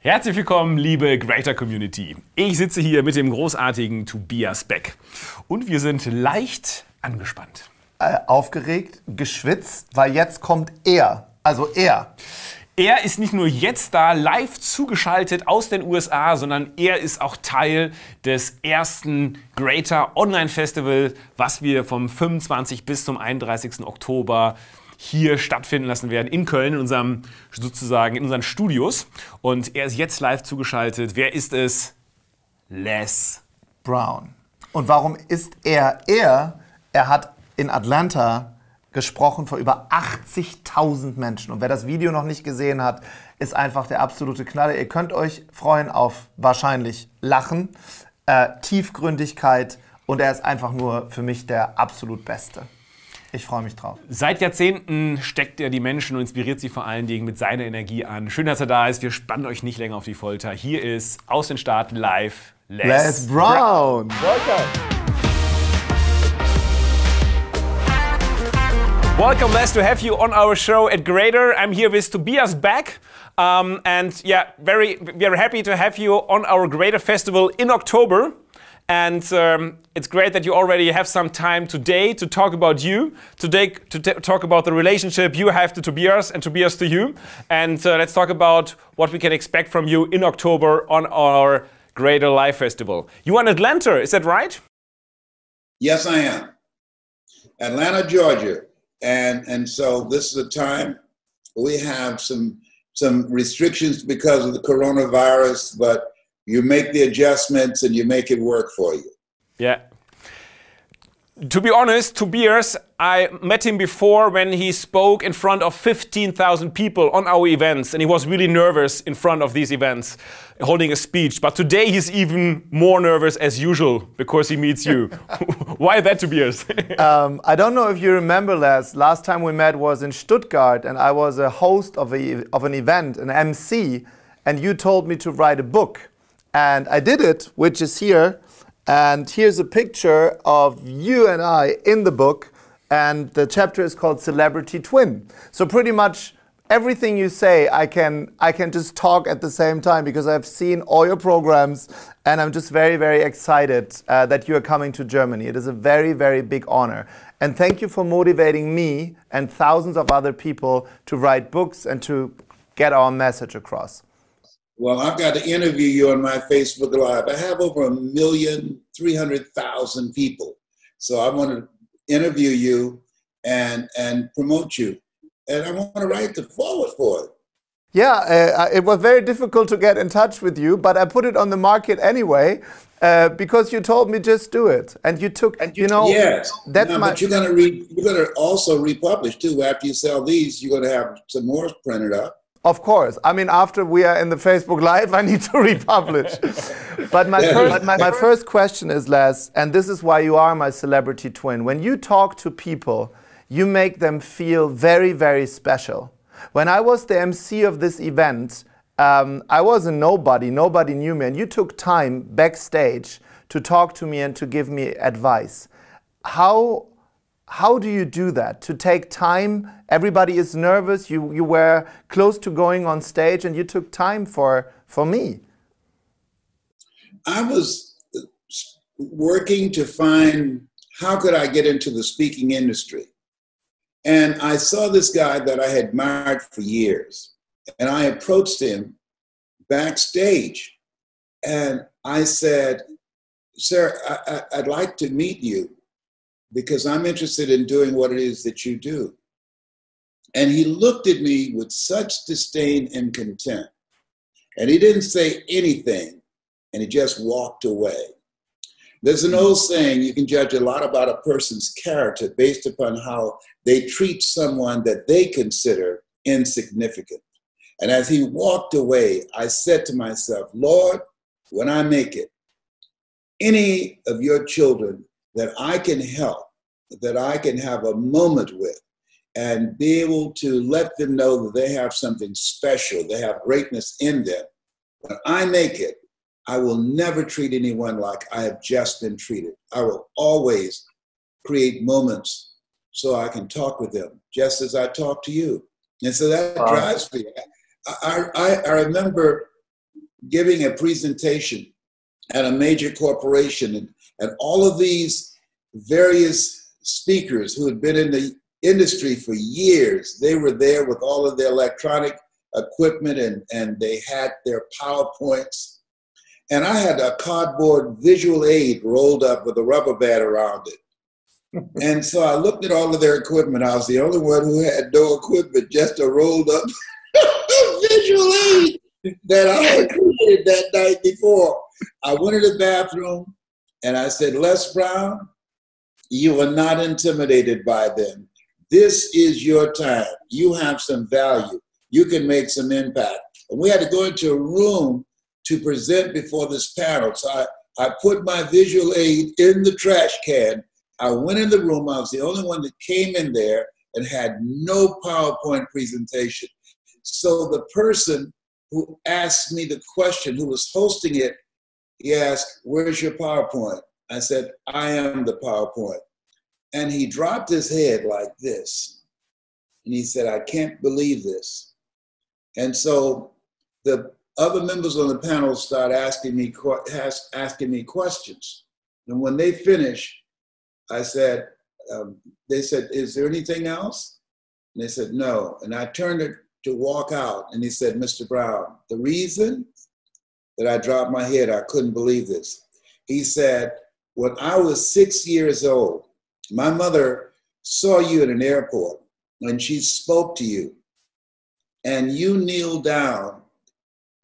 Herzlich willkommen, liebe Greator Community. Ich sitze hier mit dem großartigen Tobias Beck und wir sind leicht angespannt. Aufgeregt, geschwitzt, weil jetzt kommt er. Also er. Er ist nicht nur jetzt da live zugeschaltet aus den USA, sondern er ist auch Teil des ersten Greator Online Festival, was wir vom 25. bis zum 31. Oktober hier stattfinden lassen werden, in Köln, in unseren Studios. Und er ist jetzt live zugeschaltet. Wer ist es? Les Brown. Und warum ist er? Er hat in Atlanta gesprochen vor über 80.000 Menschen. Und wer das Video noch nicht gesehen hat, ist einfach der absolute Knaller. Ihr könnt euch freuen auf wahrscheinlich Lachen, Tiefgründigkeit, und er ist einfach nur für mich der absolut Beste. Ich freue mich drauf. Seit Jahrzehnten steckt er die Menschen und inspiriert sie vor allen Dingen mit seiner Energie an. Schön, dass er da ist. Wir spannen euch nicht länger auf die Folter. Hier ist aus den Staaten live Les Brown. Welcome, Les, to have you on our show at Greator. I'm here with Tobias Beck. And yeah, very happy to have you on our Greator Festival in October. And it's great that you already have some time today to talk about you, talk about the relationship you have to Tobias and Tobias to you. And let's talk about what we can expect from you in October on our Greator Live Festival. You are in Atlanta, is that right? Yes, I am. Atlanta, Georgia. And so this is a time we have some restrictions because of the coronavirus, but you make the adjustments and you make it work for you. Yeah. To be honest, Tobias, I met him before when he spoke in front of 15,000 people on our events, and he was really nervous in front of these events, holding a speech. But today he's even more nervous as usual because he meets you. Why that, Tobias? I don't know if you remember, Les, last time we met was in Stuttgart, and I was a host of an event, an MC, and you told me to write a book. And I did it, which is here. And here's a picture of you and I in the book. And the chapter is called Celebrity Twin. So pretty much everything you say, I can just talk at the same time because I've seen all your programs. And I'm just very, very excited that you are coming to Germany. It is a very, very big honor. And thank you for motivating me and thousands of other people to write books and to get our message across. Well, I've got to interview you on my Facebook Live. I have over 1,300,000 people. So I want to interview you and promote you. And I want to write the forward for it. Yeah, it was very difficult to get in touch with you, but I put it on the market anyway because you told me just do it. And you took, you know, yes. That's no, but you're going to also republish too. After you sell these, you're going to have some more printed up. Of course. I mean, after we are in the Facebook Live, I need to republish. But my first question is, Les, and this is why you are my celebrity twin. When you talk to people, you make them feel very, very special. When I was the MC of this event, I was a nobody. Nobody knew me. And you took time backstage to talk to me and to give me advice. How do you do that? To take time, everybody is nervous, you were close to going on stage and you took time for me. I was working to find how could I get into the speaking industry. And I saw this guy that I had admired for years. And I approached him backstage and I said, "Sir, I'd like to meet you, because I'm interested in doing what it is that you do." And he looked at me with such disdain and contempt. And he didn't say anything, and he just walked away. There's an old saying, you can judge a lot about a person's character based upon how they treat someone that they consider insignificant. And as he walked away, I said to myself, Lord, when I make it, any of your children that I can help, that I can have a moment with, and be able to let them know that they have something special, they have greatness in them. When I make it, I will never treat anyone like I have just been treated. I will always create moments so I can talk with them, just as I talk to you. And so that drives me. I remember giving a presentation at a major corporation, and all of these various speakers who had been in the industry for years, they were there with all of their electronic equipment, and they had their PowerPoints. And I had a cardboard visual aid rolled up with a rubber band around it. And so I looked at all of their equipment. I was the only one who had no equipment, just a rolled up visual aid that I had created that night before. I went to the bathroom and I said, Les Brown, you are not intimidated by them. This is your time. You have some value. You can make some impact. And we had to go into a room to present before this panel. So I put my visual aid in the trash can. I went in the room. I was the only one that came in there and had no PowerPoint presentation. So the person who asked me the question, who was hosting it, he asked, where's your PowerPoint? I said, I am the PowerPoint. And he dropped his head like this. And he said, I can't believe this. And so the other members on the panel started asking me questions. And when they finished, I said, they said, is there anything else? And they said, no. And I turned to walk out, and he said, Mr. Brown, the reason that I dropped my head, I couldn't believe this. He said, when I was 6 years old, my mother saw you at an airport, and she spoke to you, and you kneeled down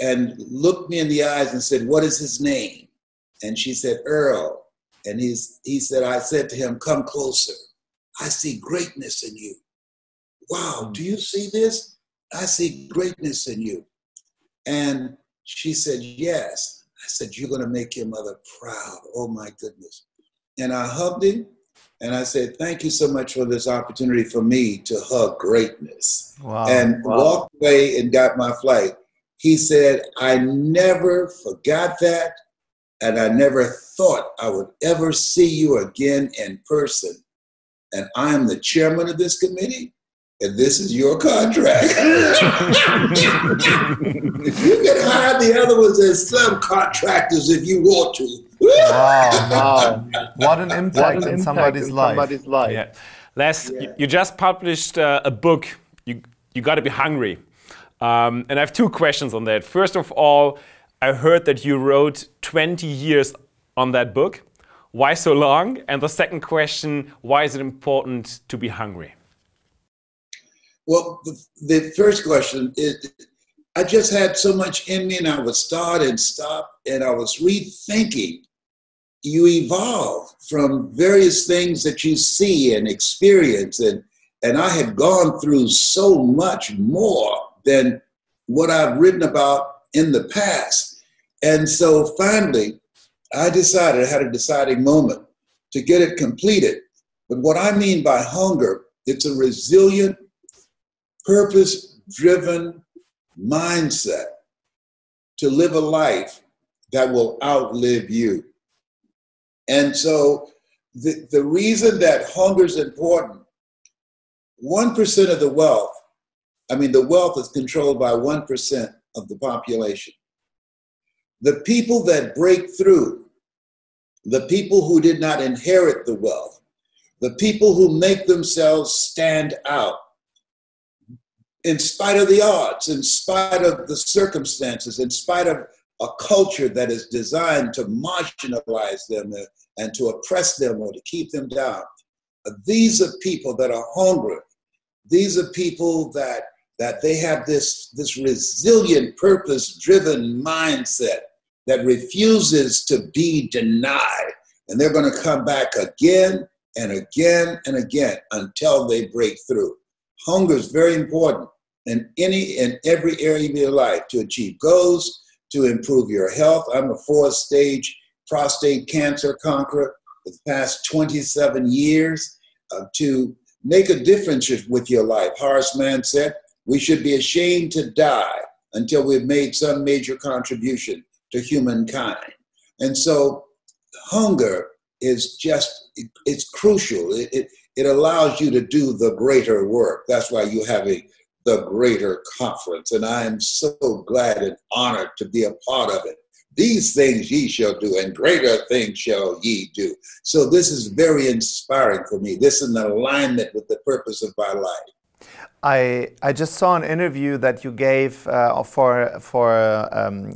and looked me in the eyes and said, what is his name? And she said, Earl. And he said, I said to him, come closer. I see greatness in you. Wow, do you see this? I see greatness in you. And she said, yes. I said, you're going to make your mother proud. Oh, my goodness. And I hugged him, and I said, thank you so much for this opportunity for me to hug greatness. Wow. And walked away and got my flight. He said, I never forgot that. And I never thought I would ever see you again in person. And I am the chairman of this committee, and this is your contract. You can hire the other ones as subcontractors if you want to. Wow. What an impact in somebody's life. Yeah. Les, you just published a book, You Gotta Be Hungry. And I have two questions on that. First of all, I heard that you wrote 20 years on that book. Why so long? And the second question, why is it important to be hungry? Well, the first question is, I just had so much in me, and I would start and stop, and I was rethinking. You evolve from various things that you see and experience, and I had gone through so much more than what I've written about in the past. And so finally, I decided, I had a deciding moment to get it completed. But what I mean by hunger, it's a resilient, purpose-driven mindset to live a life that will outlive you. And so the reason that hunger is important, 1% of the wealth, the wealth is controlled by 1% of the population. The people that break through, the people who did not inherit the wealth, the people who make themselves stand out, in spite of the odds, in spite of the circumstances, in spite of a culture that is designed to marginalize them and to oppress them or to keep them down. These are people that are hungry. These are people that they have this resilient, purpose-driven mindset that refuses to be denied. And they're going to come back again and again and again until they break through. Hunger is very important in any and every area of your life to achieve goals, to improve your health. I'm a 4th-stage prostate cancer conqueror for the past 27 years to make a difference with your life. Horace Mann said, we should be ashamed to die until we've made some major contribution to humankind. And so hunger is it's crucial. It allows you to do the greater work. That's why you have a the Greater Conference, and I am so glad and honored to be a part of it. These things ye shall do, and greater things shall ye do. So this is very inspiring for me. This is in alignment with the purpose of my life. I just saw an interview that you gave for a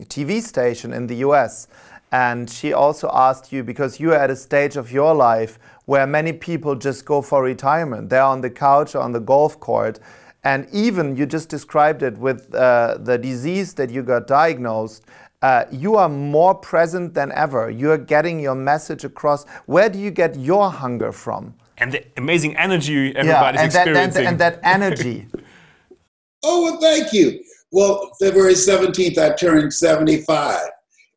TV station in the US, and she also asked you, because you are at a stage of your life where many people just go for retirement. They're on the couch or on the golf court, and even you just described it with the disease that you got diagnosed. You are more present than ever. You are getting your message across. Where do you get your hunger from? And the amazing energy everybody's experiencing. And that energy. Oh, well, thank you. Well, February 17th, I turned 75.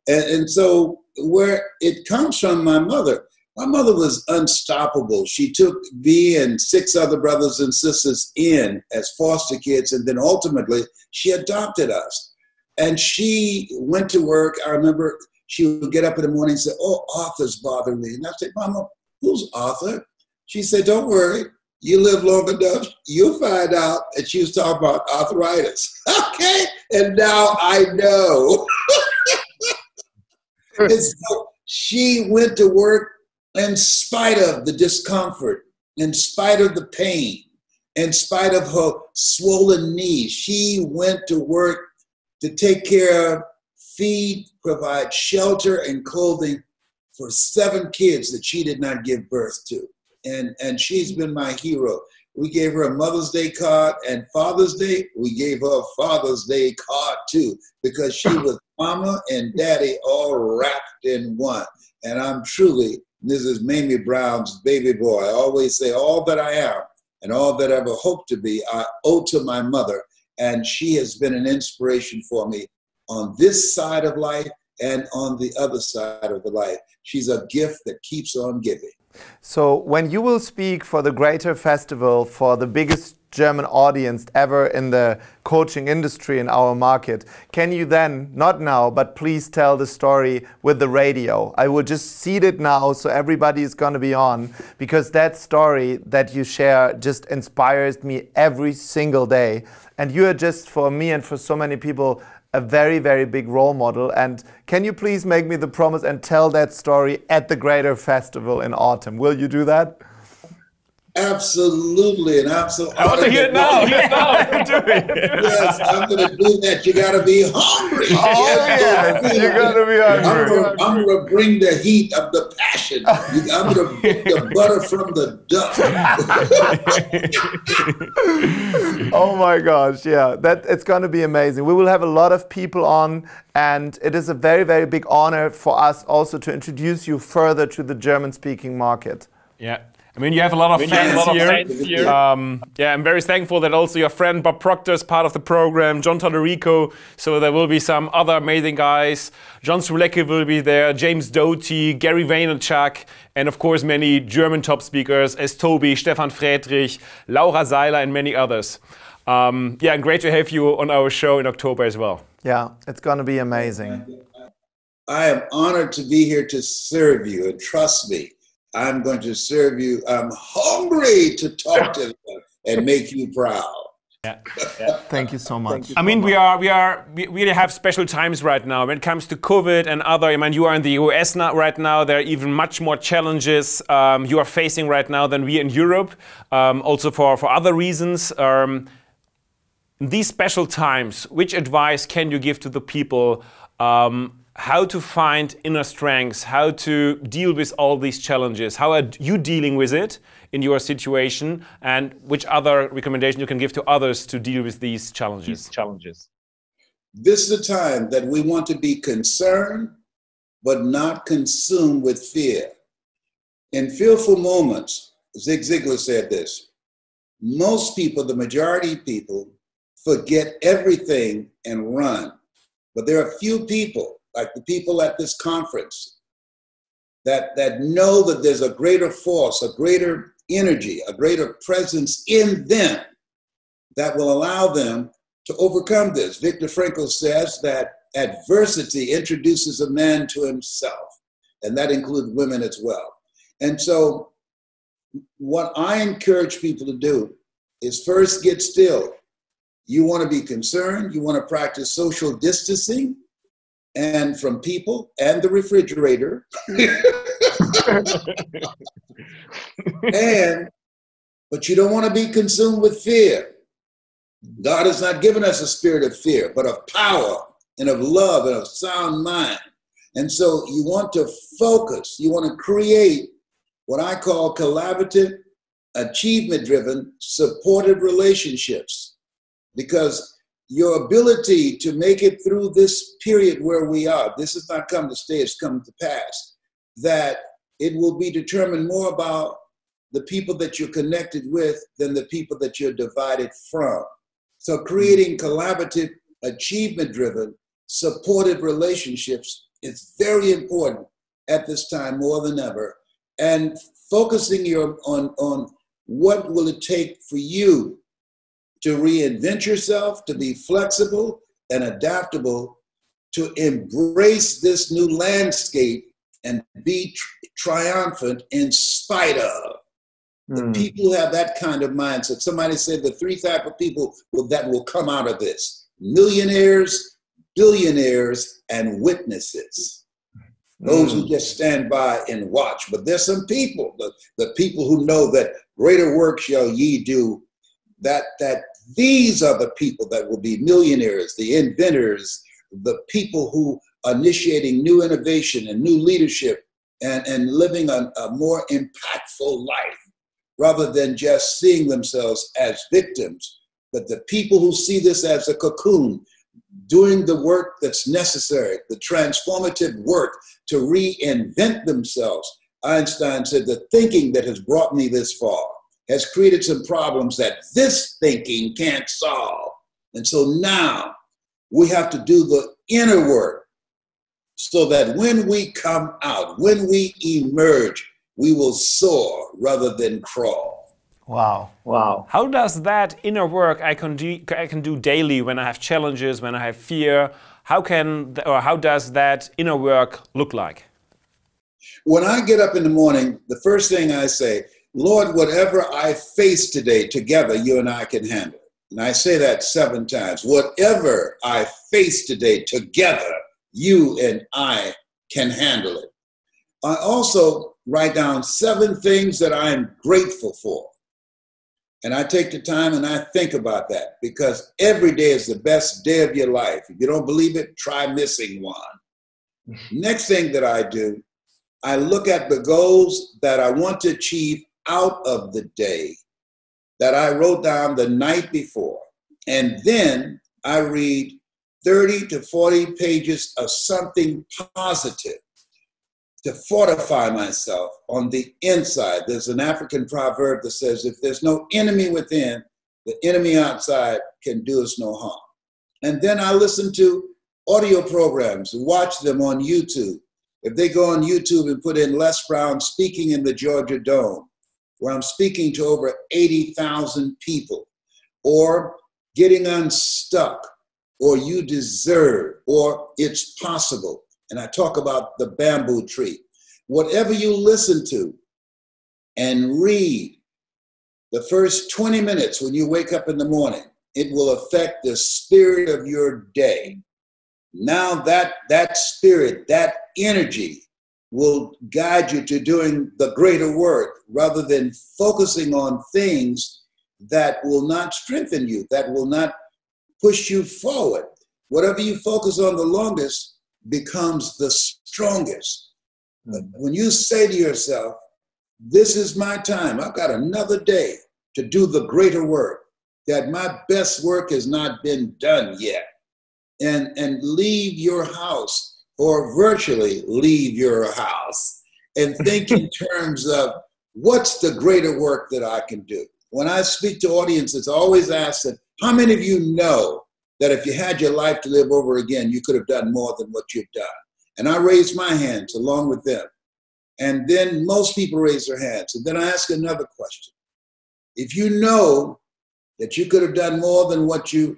And so where it comes from, my mother was unstoppable. She took me and 6 other brothers and sisters in as foster kids, and then ultimately she adopted us. And she went to work. I remember she would get up in the morning and say, "Oh, Arthur's bothering me." And I said, "Mama, who's Arthur?" She said, "Don't worry. You live long enough, you'll find out." And she was talking about arthritis. Okay. And now I know. And so she went to work in spite of the discomfort, in spite of the pain, in spite of her swollen knees. She went to work to take care of, feed, provide shelter and clothing for 7 kids that she did not give birth to. And she's been my hero. We gave her a Mother's Day card, and Father's Day, we gave her a Father's Day card too, because she was Mama and Daddy all wrapped in one. And I'm truly Mrs. Mamie Brown's baby boy. I always say all that I am and all that I ever hope to be, I owe to my mother. And she has been an inspiration for me on this side of life and on the other side of the life. She's a gift that keeps on giving. So when you will speak for the Greator Festival, for the biggest German audience ever in the coaching industry in our market, can you then, not now, but please tell the story with the radio? I will just seed it now so everybody is going to be on, because that story that you share just inspires me every single day. And you are just, for me and for so many people, a very, very big role model. And can you please make me the promise and tell that story at the Greator Festival in autumn? Will you do that? Absolutely, and absolutely. I want to hear it now. Do it. Yes, I'm going to do that. You got to be hungry. Oh, yes, you got to be hungry. I'm going to bring the heat of the passion. I'm going to bring the butter from the duck. Oh my gosh, yeah, it's going to be amazing. We will have a lot of people on, and it is a very, very big honor for us also to introduce you further to the German-speaking market. Yeah. I mean, you have a lot of fans here. Yeah, I'm very thankful that also your friend Bob Proctor is part of the program, John Todorico. So there will be some other amazing guys. John Strulecki will be there, James Doty, Gary Vaynerchuk, and of course many German top speakers as Toby, Stefan Friedrich, Laura Seiler, and many others. Yeah, and great to have you on our show in October as well. Yeah, it's going to be amazing. I am honored to be here to serve you, and trust me, I'm going to serve you. I'm hungry to talk to them and make you proud. Yeah. Thank you so much. I mean, we really have special times right now when it comes to COVID and other. I mean, you are in the US now, right now. There are even much more challenges you are facing right now than we in Europe. Also for other reasons. In these special times, which advice can you give to the people? How to find inner strengths, how to deal with all these challenges. How are you dealing with it in your situation, and which other recommendation you can give to others to deal with these challenges? This is the time that we want to be concerned, but not consumed with fear. In fearful moments, Zig Ziglar said this, most people, the majority of people, forget everything and run. But there are few people, like the people at this conference, that know that there's a greater force, a greater energy, a greater presence in them that will allow them to overcome this. Viktor Frankl says that adversity introduces a man to himself, and that includes women as well. And so what I encourage people to do is first get still You want to be concerned. You want to practice social distancing and from people and the refrigerator. But you don't want to be consumed with fear. God has not given us a spirit of fear, but of power and of love and of sound mind. And so you want to focus. You want to create what I call collaborative, achievement-driven, supportive relationships. Because your ability to make it through this period where we are, this has not come to stay, it's come to pass, that it will be determined more about the people that you're connected with than the people that you're divided from. So creating collaborative, achievement-driven, supportive relationships is very important at this time more than ever. And focusing on what will it take for you to reinvent yourself, to be flexible and adaptable, to embrace this new landscape and be triumphant in spite of. The people who have that kind of mindset. Somebody said the three types of people that will come out of this: millionaires, billionaires, and witnesses. Those who just stand by and watch. But there's some people, the people who know that greater work shall ye do, that these are the people that will be millionaires, the inventors, the people who are initiating new innovation and new leadership and living a more impactful life, rather than just seeing themselves as victims. But the people who see this as a cocoon, doing the work that's necessary, the transformative work to reinvent themselves. Einstein said, the thinking that has brought me this far has created some problems that this thinking can't solve. And so now we have to do the inner work so that when we come out, when we emerge, we will soar rather than crawl. Wow. Wow. How does that inner work I can do daily when I have challenges, when I have fear? How does that inner work look like? When I get up in the morning, the first thing I say, Lord, whatever I face today, together, you and I can handle it. And I say that 7 times. Whatever I face today, together, you and I can handle it. I also write down 7 things that I'm grateful for. And I take the time and I think about that, because every day is the best day of your life. If you don't believe it, try missing one. Next thing that I do, I look at the goals that I want to achieve out of the day that I wrote down the night before. And then I read 30 to 40 pages of something positive to fortify myself on the inside. There's an African proverb that says, if there's no enemy within, the enemy outside can do us no harm. And then I listen to audio programs and watch them on YouTube. If they go on YouTube and put in Les Brown speaking in the Georgia Dome, where I'm speaking to over 80,000 people, or Getting Unstuck, or You Deserve, or It's Possible. And I talk about the bamboo tree. Whatever you listen to and read, the first 20 minutes when you wake up in the morning, it will affect the spirit of your day. Now that spirit, that energy will guide you to doing the greater work rather than focusing on things that will not strengthen you, that will not push you forward. Whatever you focus on the longest becomes the strongest. But when you say to yourself, this is my time, I've got another day to do the greater work, that my best work has not been done yet, and leave your house, or virtually leave your house, and think in terms of what's the greater work that I can do. When I speak to audiences, I always ask them, how many of you know that if you had your life to live over again, you could have done more than what you've done? And I raise my hands along with them. And then most people raise their hands. And then I ask another question. If you know that you could have done more than what you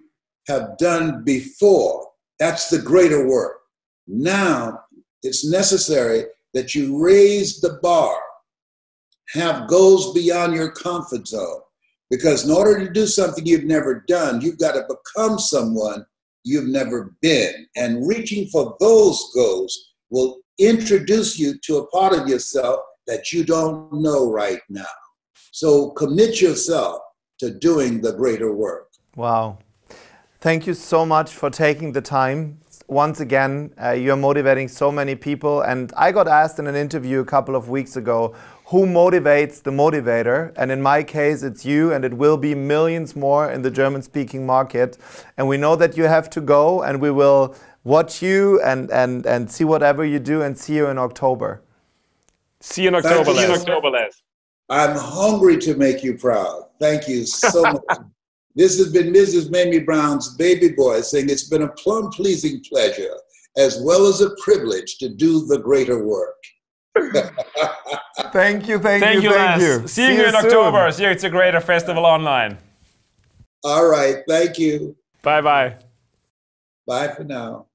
have done before, that's the greater work. Now it's necessary that you raise the bar, have goals beyond your comfort zone, Because in order to do something you've never done, you've got to become someone you've never been. And reaching for those goals will introduce you to a part of yourself that you don't know right now. So commit yourself to doing the greater work. Wow. Thank you so much for taking the time. Once again, you're motivating so many people. And I got asked in an interview a couple of weeks ago, who motivates the motivator? And in my case, it's you, and it will be millions more in the German-speaking market. And we know that you have to go, and we will watch you and see whatever you do, and see you in October. See you in October, Les. I'm hungry to make you proud. Thank you so much. This has been Mrs. Mamie Brown's baby boy saying it's been a plum-pleasing pleasure as well as a privilege to do the greater work. Thank you. See you in October. See you at the Greator Festival online. All right. Thank you. Bye-bye. Bye for now.